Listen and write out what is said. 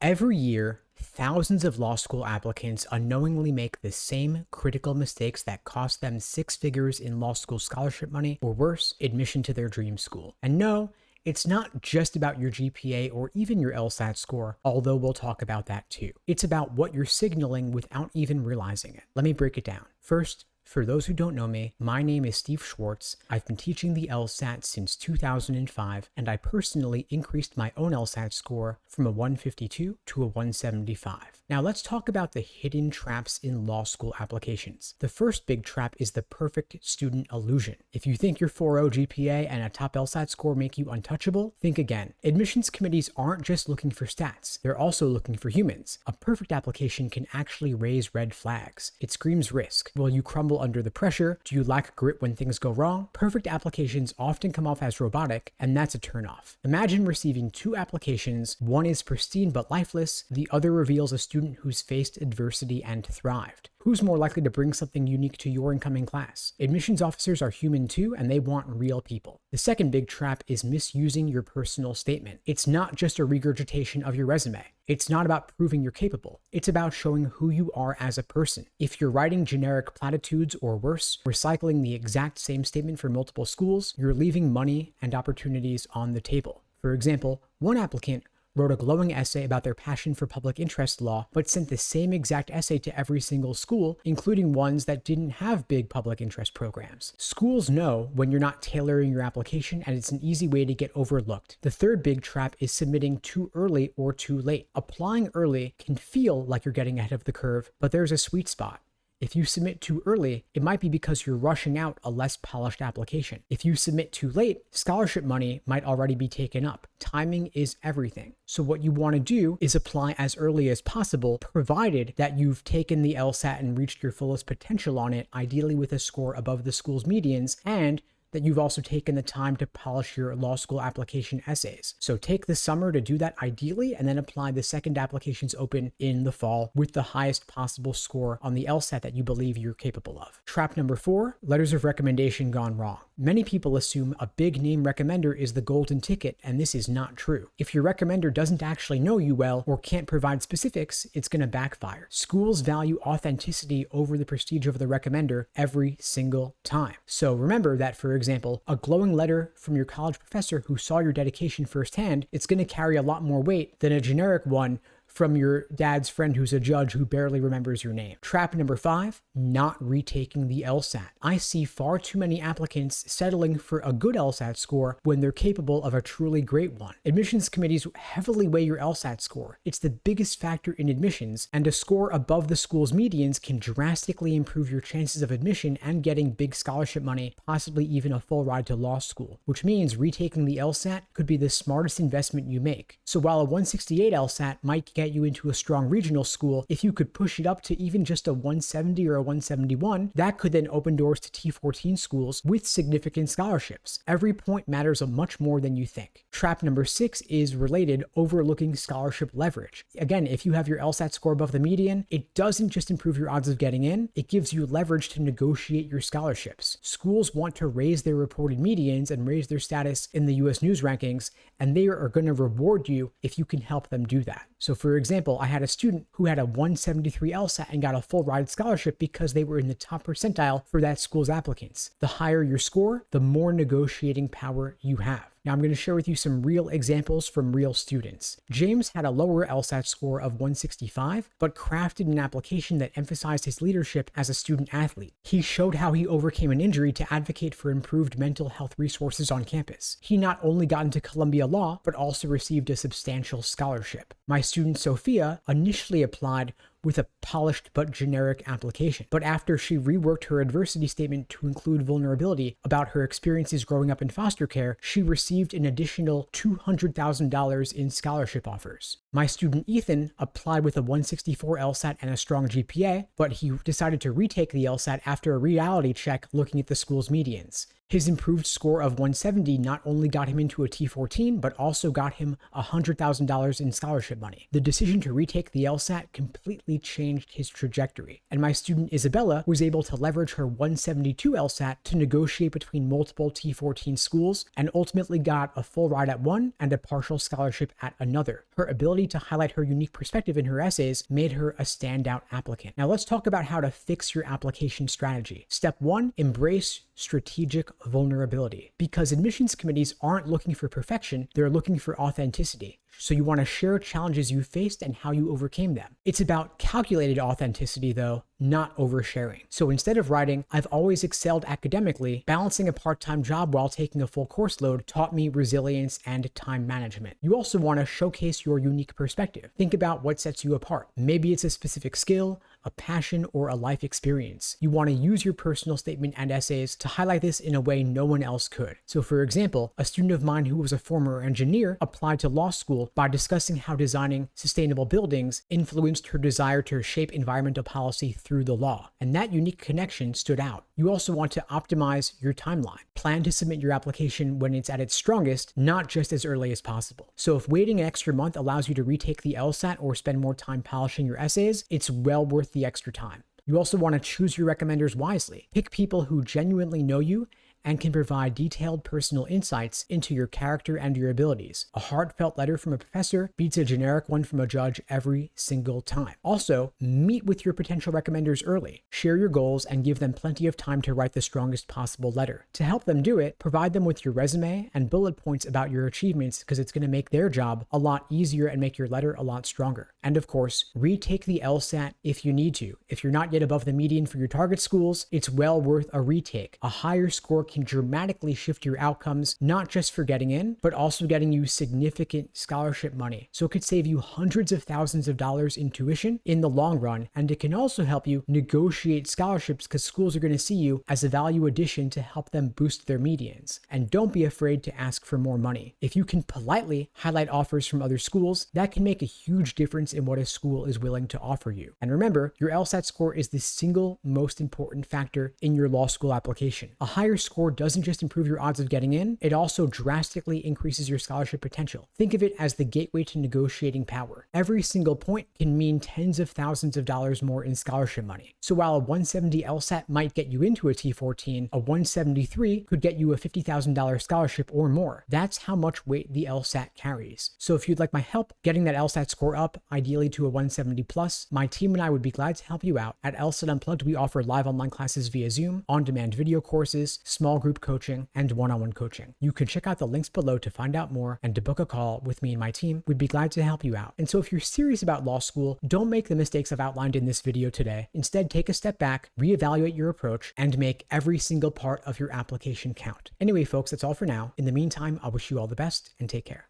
Every year, thousands of law school applicants unknowingly make the same critical mistakes that cost them six figures in law school scholarship money or worse, admission to their dream school. And no, it's not just about your GPA or even your LSAT score, although we'll talk about that too. It's about what you're signaling without even realizing it. Let me break it down. First, for those who don't know me, my name is Steve Schwartz. I've been teaching the LSAT since 2005, and I personally increased my own LSAT score from a 152 to a 175. Now let's talk about the hidden traps in law school applications. The first big trap is the perfect student illusion. If you think your 4.0 GPA and a top LSAT score make you untouchable, think again. Admissions committees aren't just looking for stats, they're also looking for humans. A perfect application can actually raise red flags. It screams risk. Will you crumble under the pressure? Do you lack grit when things go wrong? Perfect applications often come off as robotic, and that's a turnoff. Imagine receiving two applications. One is pristine but lifeless, the other reveals a student who's faced adversity and thrived. Who's more likely to bring something unique to your incoming class? Admissions officers are human too, and they want real people. The second big trap is misusing your personal statement. It's not just a regurgitation of your resume. It's not about proving you're capable. It's about showing who you are as a person. If you're writing generic platitudes or worse, recycling the exact same statement for multiple schools, you're leaving money and opportunities on the table. For example, one applicant wrote a glowing essay about their passion for public interest law, but sent the same exact essay to every single school, including ones that didn't have big public interest programs. Schools know when you're not tailoring your application, and it's an easy way to get overlooked. The third big trap is submitting too early or too late. Applying early can feel like you're getting ahead of the curve, but there's a sweet spot. If you submit too early, it might be because you're rushing out a less polished application. If you submit too late, scholarship money might already be taken up. Timing is everything. So what you want to do is apply as early as possible, provided that you've taken the LSAT and reached your fullest potential on it, ideally with a score above the school's medians, and that you've also taken the time to polish your law school application essays. So take the summer to do that ideally, and then apply the second applications open in the fall with the highest possible score on the LSAT that you believe you're capable of. Trap number 4, letters of recommendation gone wrong. Many people assume a big name recommender is the golden ticket, and this is not true. If your recommender doesn't actually know you well or can't provide specifics, it's going to backfire. Schools value authenticity over the prestige of the recommender every single time. So remember that, for example, a glowing letter from your college professor who saw your dedication firsthand, it's going to carry a lot more weight than a generic one from your dad's friend who's a judge who barely remembers your name. Trap number 5, not retaking the LSAT. I see far too many applicants settling for a good LSAT score when they're capable of a truly great one. Admissions committees heavily weigh your LSAT score. It's the biggest factor in admissions, and a score above the school's medians can drastically improve your chances of admission and getting big scholarship money, possibly even a full ride to law school, which means retaking the LSAT could be the smartest investment you make. So while a 168 LSAT might get you into a strong regional school, if you could push it up to even just a 170 or a 171, that could then open doors to T14 schools with significant scholarships. Every point matters much more than you think. Trap number 6 is related: overlooking scholarship leverage. Again, if you have your LSAT score above the median, it doesn't just improve your odds of getting in, it gives you leverage to negotiate your scholarships. Schools want to raise their reported medians and raise their status in the US News rankings, and they are going to reward you if you can help them do that. So for example, I had a student who had a 173 LSAT and got a full ride scholarship because they were in the top percentile for that school's applicants. The higher your score, the more negotiating power you have. Now I'm going to share with you some real examples from real students. James had a lower LSAT score of 165, but crafted an application that emphasized his leadership as a student athlete. He showed how he overcame an injury to advocate for improved mental health resources on campus. He not only got into Columbia Law, but also received a substantial scholarship. My student Sophia initially applied with a polished but generic application. But after she reworked her adversity statement to include vulnerability about her experiences growing up in foster care, she received an additional $200,000 in scholarship offers. My student Ethan applied with a 164 LSAT and a strong GPA, but he decided to retake the LSAT after a reality check looking at the school's medians. His improved score of 170 not only got him into a T14, but also got him $100,000 in scholarship money. The decision to retake the LSAT completely changed his trajectory, and my student Isabella was able to leverage her 172 LSAT to negotiate between multiple T14 schools and ultimately got a full ride at one and a partial scholarship at another. Her ability to highlight her unique perspective in her essays made her a standout applicant. Now let's talk about how to fix your application strategy. Step 1, embrace strategic vulnerability. Because admissions committees aren't looking for perfection, they're looking for authenticity. So you want to share challenges you faced and how you overcame them. It's about calculated authenticity though, not oversharing. So instead of writing, "I've always excelled academically, balancing a part-time job while taking a full course load taught me resilience and time management." You also want to showcase your unique perspective. Think about what sets you apart. Maybe it's a specific skill, a passion, or a life experience. You want to use your personal statement and essays to highlight this in a way no one else could. So for example, a student of mine who was a former engineer applied to law school by discussing how designing sustainable buildings influenced her desire to shape environmental policy through the law. And that unique connection stood out. You also want to optimize your timeline. Plan to submit your application when it's at its strongest, not just as early as possible. So if waiting an extra month allows you to retake the LSAT or spend more time polishing your essays, it's well worth the extra time. You also want to choose your recommenders wisely. Pick people who genuinely know you and can provide detailed personal insights into your character and your abilities. A heartfelt letter from a professor beats a generic one from a judge every single time. Also, meet with your potential recommenders early. Share your goals and give them plenty of time to write the strongest possible letter. To help them do it, provide them with your resume and bullet points about your achievements because it's going to make their job a lot easier and make your letter a lot stronger. And of course, retake the LSAT if you need to. If you're not yet above the median for your target schools, it's well worth a retake. A higher score can dramatically shift your outcomes, not just for getting in, but also getting you significant scholarship money. So it could save you hundreds of thousands of dollars in tuition in the long run, and it can also help you negotiate scholarships because schools are going to see you as a value addition to help them boost their medians. And don't be afraid to ask for more money. If you can politely highlight offers from other schools, that can make a huge difference in what a school is willing to offer you. And remember, your LSAT score is the single most important factor in your law school application. A higher score doesn't just improve your odds of getting in, it also drastically increases your scholarship potential. Think of it as the gateway to negotiating power. Every single point can mean tens of thousands of dollars more in scholarship money. So while a 170 LSAT might get you into a T14, a 173 could get you a $50,000 scholarship or more. That's how much weight the LSAT carries. So if you'd like my help getting that LSAT score up, ideally to a 170 plus, my team and I would be glad to help you out. At LSAT Unplugged, we offer live online classes via Zoom, on-demand video courses, small group coaching, and one-on-one coaching. You can check out the links below to find out more and to book a call with me and my team. We'd be glad to help you out. And so if you're serious about law school, don't make the mistakes I've outlined in this video today. Instead, take a step back, reevaluate your approach, and make every single part of your application count. Anyway, folks, that's all for now. In the meantime, I wish you all the best and take care.